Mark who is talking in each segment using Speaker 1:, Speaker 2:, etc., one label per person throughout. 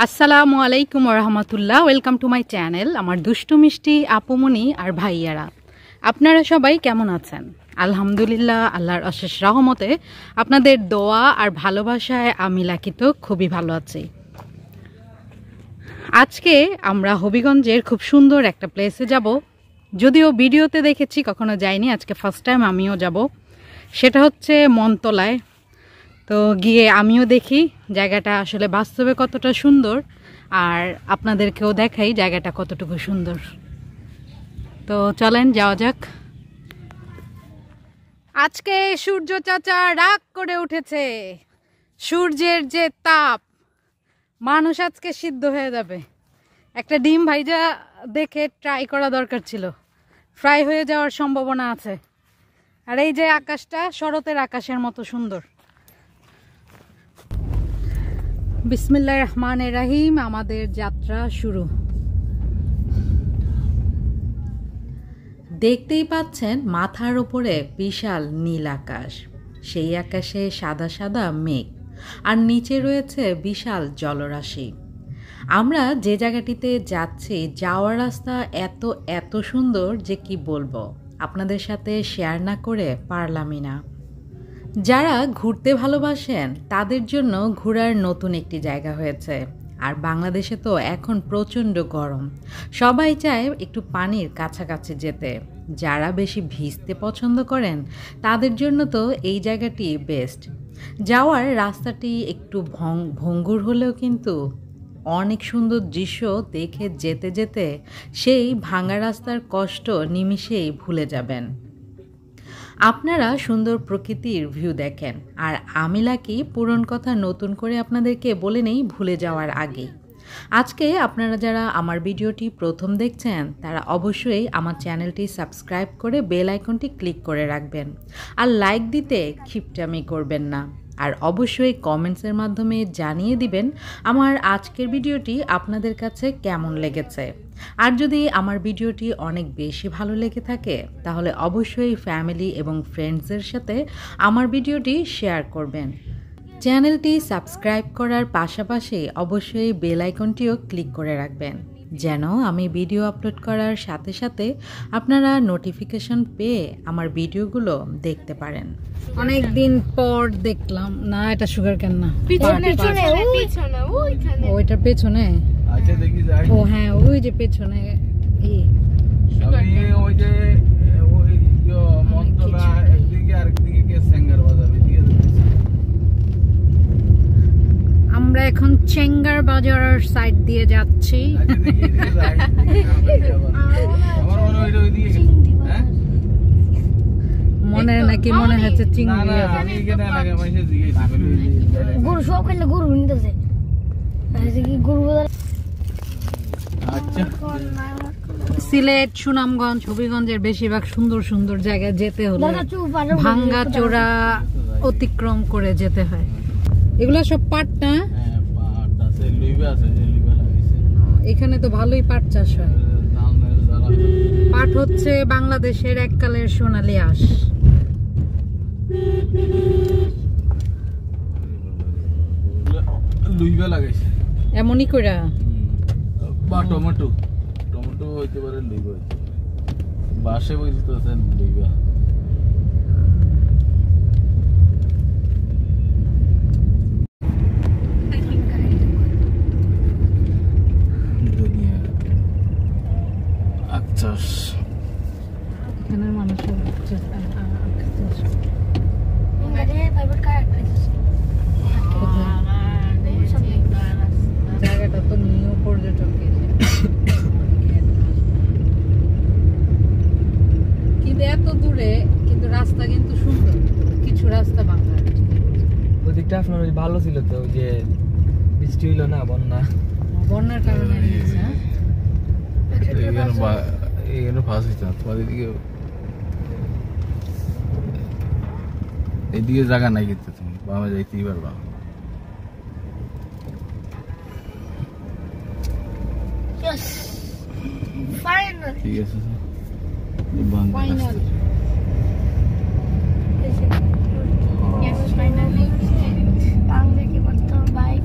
Speaker 1: আসসালামু আলাইকুম রহমতুল্লাহ। Welcome to my channel. আমার দুষ্টু মিষ্টি আপুমনি আর ভাইয়ারা, আপনারা সবাই কেমন আছেন? আলহামদুলিল্লাহ, আল্লাহর অশেষ রহমতে আপনাদের দোয়া আর ভালোবাসায় আমি লাকিত খুবই ভালো আছি। আজকে আমরা হবিগঞ্জের খুব সুন্দর একটা প্লেসে যাব। যদিও ভিডিওতে দেখেছি, কখনো যাইনি, আজকে ফার্স্ট টাইম আমিও যাব। সেটা হচ্ছে মনতলায়। তো গিয়ে আমিও দেখি জায়গাটা আসলে বাস্তবে কতটা সুন্দর, আর আপনাদেরকেও দেখাই জায়গাটা কতটুকু সুন্দর। তো চলেন যাওয়া যাক। আজকে সূর্য চাচা রাগ করে উঠেছে। সূর্যের যে তাপ, মানুষ আজকে সিদ্ধ হয়ে যাবে। একটা ডিম ভাইজা দেখে ট্রাই করা দরকার ছিল, ফ্রাই হয়ে যাওয়ার সম্ভাবনা আছে। আর এই যে আকাশটা শরতের আকাশের মতো সুন্দর। বিসমিল্লাহির রহমানির রহিম, আমাদের যাত্রা শুরু। দেখতেই পাচ্ছেন মাথার উপরে বিশাল নীল আকাশ, সেই আকাশে সাদা সাদা মেঘ, আর নিচে রয়েছে বিশাল জলরাশি। আমরা যে জায়গাটিতে যাচ্ছি, যাওয়ার রাস্তা এত এত সুন্দর যে কি বলবো, আপনাদের সাথে শেয়ার না করে পারলামই না। যারা ঘুরতে ভালোবাসেন তাদের জন্য ঘোরার নতুন একটি জায়গা হয়েছে। আর বাংলাদেশে তো এখন প্রচণ্ড গরম, সবাই চায় একটু পানির কাছাকাছি যেতে। যারা বেশি ভিজতে পছন্দ করেন তাদের জন্য তো এই জায়গাটি বেস্ট। যাওয়ার রাস্তাটি একটু ভঙ্গুর হলেও কিন্তু অনেক সুন্দর দৃশ্য দেখে যেতে যেতে সেই ভাঙা রাস্তার কষ্ট নিমিষেই ভুলে যাবেন। আপনারা সুন্দর প্রকৃতির ভিউ দেখেন, আর আমি লাকি পুরনো কথা নতুন করে আপনাদেরকে বলে নেই ভুলে যাওয়ার আগে। আজকে আপনারা যারা আমার ভিডিওটি প্রথম দেখছেন তারা অবশ্যই আমার চ্যানেলটি সাবস্ক্রাইব করে বেল আইকনটি ক্লিক করে রাখবেন, আর লাইক দিতে খিপটামি করবেন না। আর অবশ্যই কমেন্টসের মাধ্যমে জানিয়ে দিবেন আমার আজকের ভিডিওটি আপনাদের কাছে কেমন লেগেছে। আর যদি আমার ভিডিওটি অনেক বেশি ভালো লেগে থাকে তাহলে অবশ্যই ফ্যামিলি এবং ফ্রেন্ডসদের সাথে আমার ভিডিওটি শেয়ার করবেন। চ্যানেলটি সাবস্ক্রাইব করার পাশাপাশি অবশ্যই বেল আইকনটিও ক্লিক করে রাখবেন, যেন আমি ভিডিও আপলোড করার সাথে সাথে আপনারা নোটিফিকেশন পেয়ে আমার ভিডিওগুলো দেখতে পারেন। অনেক দিন পর দেখলাম না, এটা সুগার কেন না, ওইটা পেছনে।
Speaker 2: আচ্ছা দেখি যাই।
Speaker 1: ও হ্যাঁ, ওই যে পেছনে
Speaker 2: ওই যে ওই মন্তলা একদিকে আরেকদিকে কে সেঙ্গার বাজার, এদিকে
Speaker 1: আমরা এখন চেঙ্গার বাজার সাইড দিয়ে যাচ্ছি। মনে নাকি মনে হচ্ছে চিংড়ি।
Speaker 3: গরু সব খেলে গরু নিতেছে
Speaker 1: সিলেট, সুনামগঞ্জ, হবিগঞ্জের বেশিরভাগ সুন্দর সুন্দর জায়গায় যেতে হলে ভাঙ্গা চোরা অতিক্রম করে যেতে হয়। এগুলো সব পাট না? এখানে তো ভালোই পাট চাষ হয়। পাট হচ্ছে বাংলাদেশের এককালের সোনালী আঁশ। এমনই কইরা
Speaker 2: বা টমেটো টমেটো হইতে পারে, লইবা হইতে পারে, বাসে বলতেছেন লইবা। আচ্ছা,
Speaker 1: এখানের মানুষের জায়গাটা তো নিউ পর্যটক কিন্তু এত দূরে, কিন্তু রাস্তা কিন্তু সুন্দর, কিছু রাস্তা বাংলা।
Speaker 4: ওদিকটা আপনার ভালো ছিল তো, ওই যে বৃষ্টি হইল না,
Speaker 1: বন্যার কারণে
Speaker 2: এদিকে জায়গা নাই, কিন্তু তুমি বাবা যাইতেই পারবা। ঠিক আছে,
Speaker 3: বাংলা কি বলতো বাইক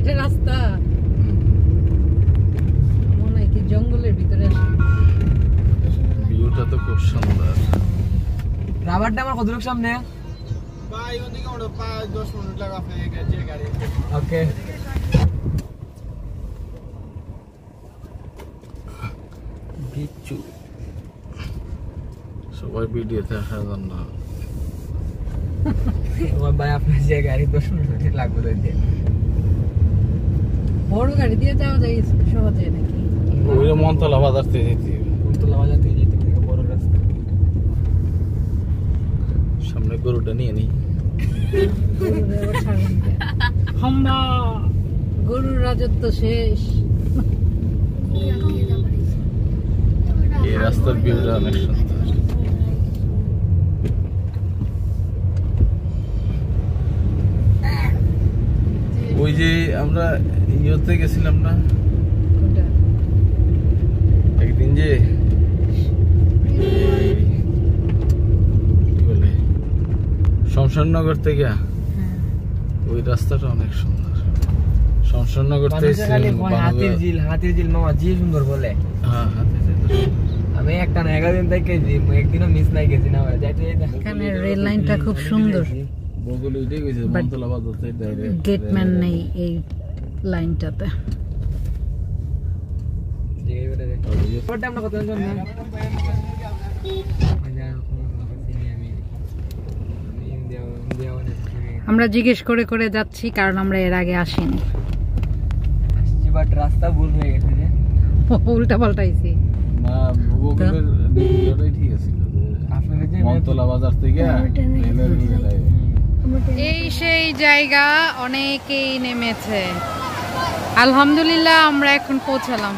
Speaker 1: এটা রাস্তা মনে হয় কি জঙ্গলের ভিতরে আসে।
Speaker 2: ভিউটা তো খুব সুন্দর।
Speaker 4: রাবার ড্যাম আর কত লোক সামনে?
Speaker 5: ভাই ওদিকে ওটা 5-10 মিনিট লাগে আপনি যে গাড়ি।
Speaker 4: ওকে
Speaker 2: বিচু সবাই ভিডিওতে আসার জন্য।
Speaker 4: আমার ভাই আপনার যে গাড়ি 10 মিনিট লাগবে দিতে।
Speaker 1: বড় গাড়ি দিয়ে যাওয়া যায় সহজে নাকি?
Speaker 2: ওই মনতলা বাজার থেকে যেতে হবে।
Speaker 4: মনতলা বাজার থেকে যেতে হবে বড় রাস্তা।
Speaker 2: সামনে গরুটা নিয়ে নি।
Speaker 1: হাম্বা গরুর রাজত্ব শেষ।
Speaker 2: এই রাস্তার ভিউটা অনেক সুন্দর। ওই যে আমরা ইয়েতে গেছিলাম না একদিন, যে কি বলে শমশাননগর থেকে ওই রাস্তাটা অনেক সুন্দর। শমশাননগর থেকে
Speaker 4: হাতির ঝিল মামা জি সুন্দর বলে।
Speaker 2: হ্যাঁ হাতির ঝিল।
Speaker 4: আমি একটা না 11 দিন থেকে একদিনও মিস নাই গেছি না যাইতে
Speaker 1: এখানে রেল লাইনটা খুব সুন্দর।
Speaker 2: বগল ওইটাই কইছে মনতলা বাজার থেকে ডাইরেক্ট।
Speaker 1: গেটম্যান নেই এই লাইনটাতে।
Speaker 4: আমরা কত জন না
Speaker 1: আমরা জিজ্ঞেস করে করে যাচ্ছি কারণ আমরা এর আগে আসিনি।
Speaker 4: বাট রাস্তা ভুল হয়ে গেছে যে
Speaker 1: উল্টা পাল্টাইছি
Speaker 2: না বগলের ভিডিওটাই ঠিক আছিল।
Speaker 4: আপনাদের যে
Speaker 2: মনতলা বাজার থেকে রেলের নিয়ে যায়।
Speaker 1: এই সেই জায়গা, অনেকেই নেমেছে। আলহামদুলিল্লাহ আমরা এখন পৌঁছালাম।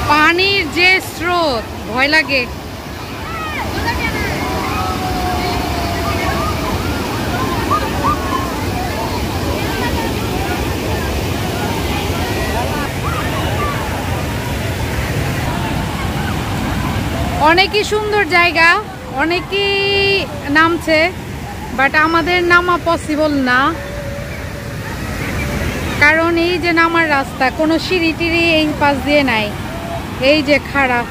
Speaker 1: পানির যে স্রোত ভয় লাগে। অনেকই সুন্দর জায়গা, অনেকেই নামছে, বাট আমাদের নামা পসিবল না কারণ এই যে নামার রাস্তা কোনো সিঁড়ি টিড়ি এই পাশ দিয়ে নাই। এই যে খাড়া,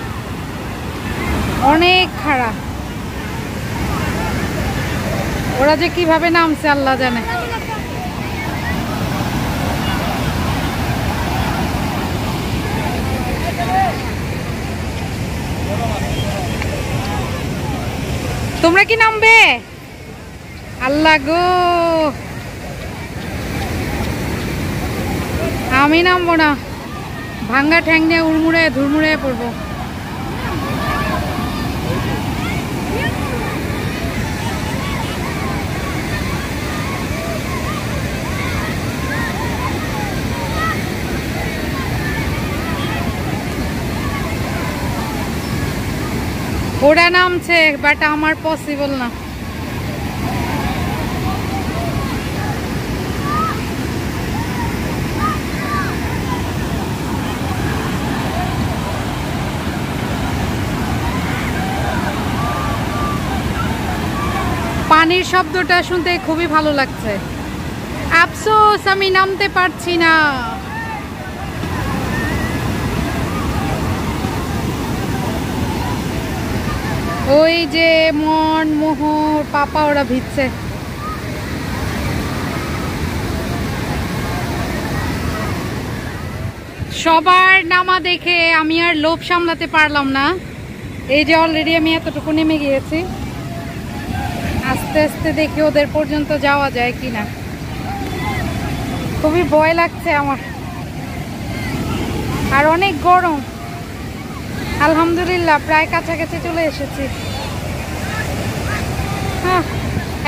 Speaker 1: অনেক খাড়া। ওরা যে কিভাবে নামছে আল্লাহ জানে। তোমরা কি নামবে? আল্লাহ গো, আমি নামবো না, ভাঙ্গা ঠ্যাং নিয়ে উড়মুড়ে ধুরমুড়ে পড়বো। ওরা নামছে বাট আমার পসিবল না। পানির শব্দটা শুনতে খুবই ভালো লাগছে। আফসোস আমি নামতে পারছি না। ওই যে মন মোহর পাপা ওরা ভিজছে। সবার নামা দেখে আমি আর লোভ সামলাতে পারলাম না। এই যে অলরেডি আমি এতটুকু নেমে গিয়েছি, আস্তে আস্তে দেখি ওদের পর্যন্ত যাওয়া যায় কিনা। খুবই ভয় লাগছে আমার, আর অনেক গরম। আলহামদুলিল্লাহ প্রায় কাছাকাছি চলে এসেছি।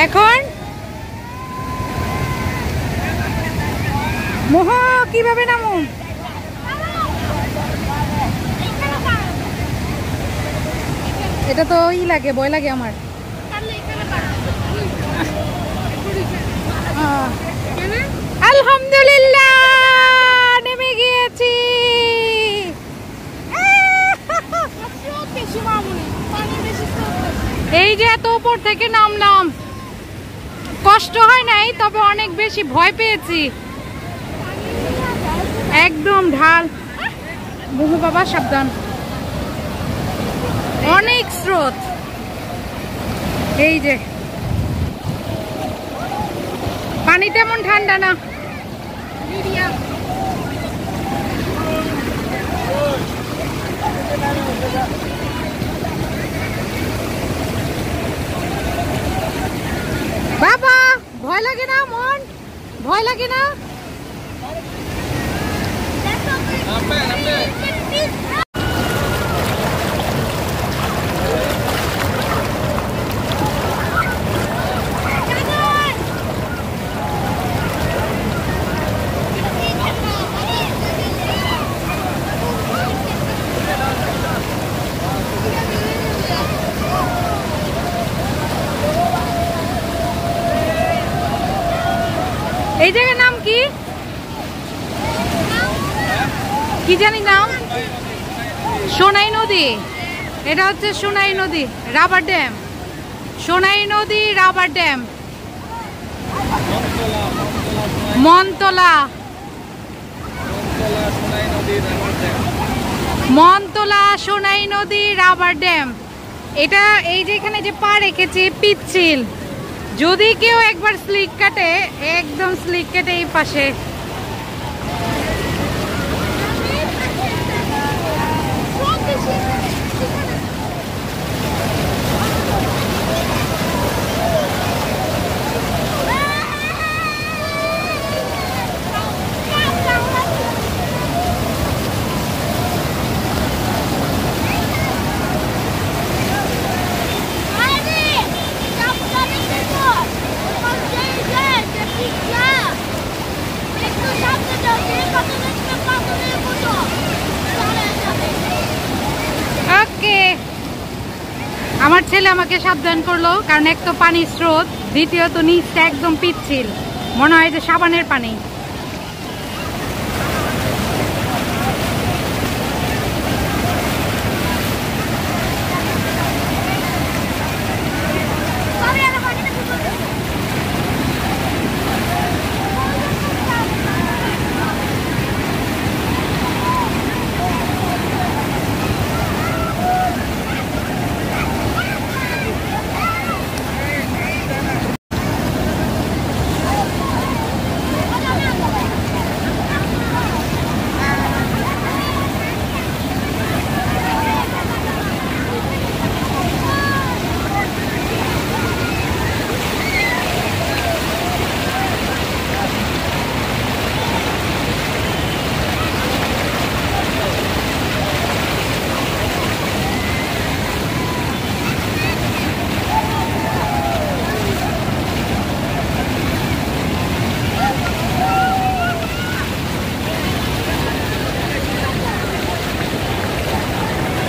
Speaker 1: এখন মোহ কিভাবে নামো? এটা তো লাগে, ভয় লাগে আমার। আলহামদুলিল্লাহ নেমে গিয়েছি। উপর থেকে নামলাম, কষ্ট হয় নাই, তবে অনেক বেশি ভয় পেয়েছি। একদম ঢাল, বহু বাবা সাবধান, অনেক স্রোত। এই যে পানি তেমন ঠান্ডা না, বাবা ভয় লাগে না? মন ভয় লাগে না? এই জায়গার নাম কি কি জানি নাম? সোনাই নদী। এটা হচ্ছে সোনাই নদী রাবার ড্যাম। সোনাই নদী রাবার ড্যাম, মনতলা। মনতলা সোনাই নদী রাবার ড্যাম। এটা এই যে এখানে যে পা রেখেছে পিচ্ছিল, যদি কেউ একবার স্লিক কাটে, একদম স্লিক কাটে এই পাশে। আমার ছেলে আমাকে সাবধান করলো, কারণ এক তো পানির স্রোত, দ্বিতীয়ত নিচটা একদম পিচ্ছিল, মনে হয় যে সাবানের পানি।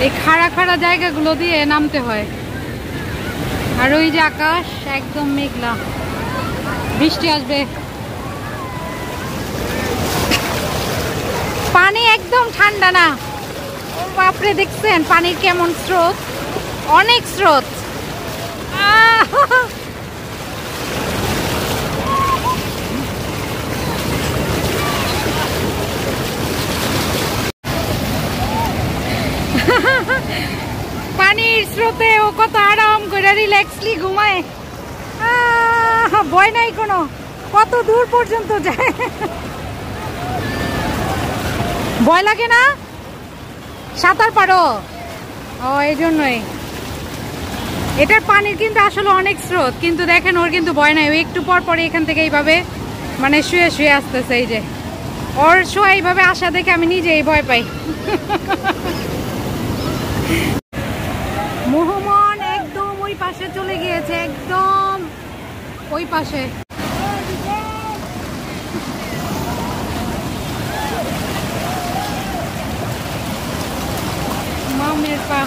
Speaker 1: এই খাড়া খাড়া জায়গাগুলো দিয়ে নামতে হয়। আর ওই যে আকাশ একদম মেঘলা, বৃষ্টি আসবে। পানি একদম ঠান্ডা না, বাপরে দেখছেন পানির কেমন স্রোত, অনেক স্রোত। পানির স্রোতে ও কত আরাম করে রিল্যাক্সলি ঘুমায়, ভয় নাই কোনো, কত দূর পর্যন্ত যায়। ভয় লাগে না? সাঁতার পারো? ও এই জন্যই। এটার পানির কিন্তু আসলে অনেক স্রোত, কিন্তু দেখেন ওর কিন্তু ভয় নাই, ও একটু পর পরে এখান থেকে এইভাবে মানে শুয়ে শুয়ে আসতেছে। এই যে ওর শোয়া এইভাবে আসা দেখে আমি নিজেই ভয় পাই। মোহমন একদম ওই পাশে চলে গিয়েছে, একদম ওই পাশে। মামের পা।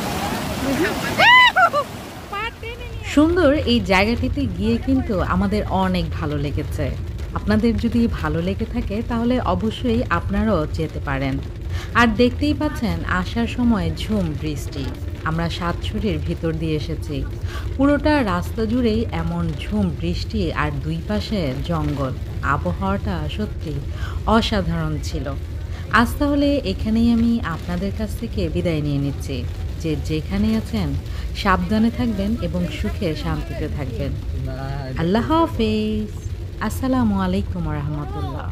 Speaker 6: সুন্দর এই জায়গাটিতে গিয়ে কিন্তু আমাদের অনেক ভালো লেগেছে। আপনাদের যদি ভালো লেগে থাকে তাহলে অবশ্যই আপনারাও যেতে পারেন। আর দেখতেই পাচ্ছেন আসার সময় ঝুম বৃষ্টি।
Speaker 1: আমরা সাতছড়ির ভিতর দিয়ে এসেছি। পুরোটা রাস্তা জুড়েই এমন ঝুম বৃষ্টি আর দুই পাশে জঙ্গল। আবহাওয়াটা সত্যি অসাধারণ ছিল। আজ তাহলে এখানেই আমি আপনাদের কাছ থেকে বিদায় নিয়ে নিচ্ছি। যে যেখানে আছেন সাবধানে থাকবেন এবং সুখে শান্তিতে থাকবেন। আল্লাহ হাফেজ। আসসালামু আলাইকুম রহমতুল্লাহ।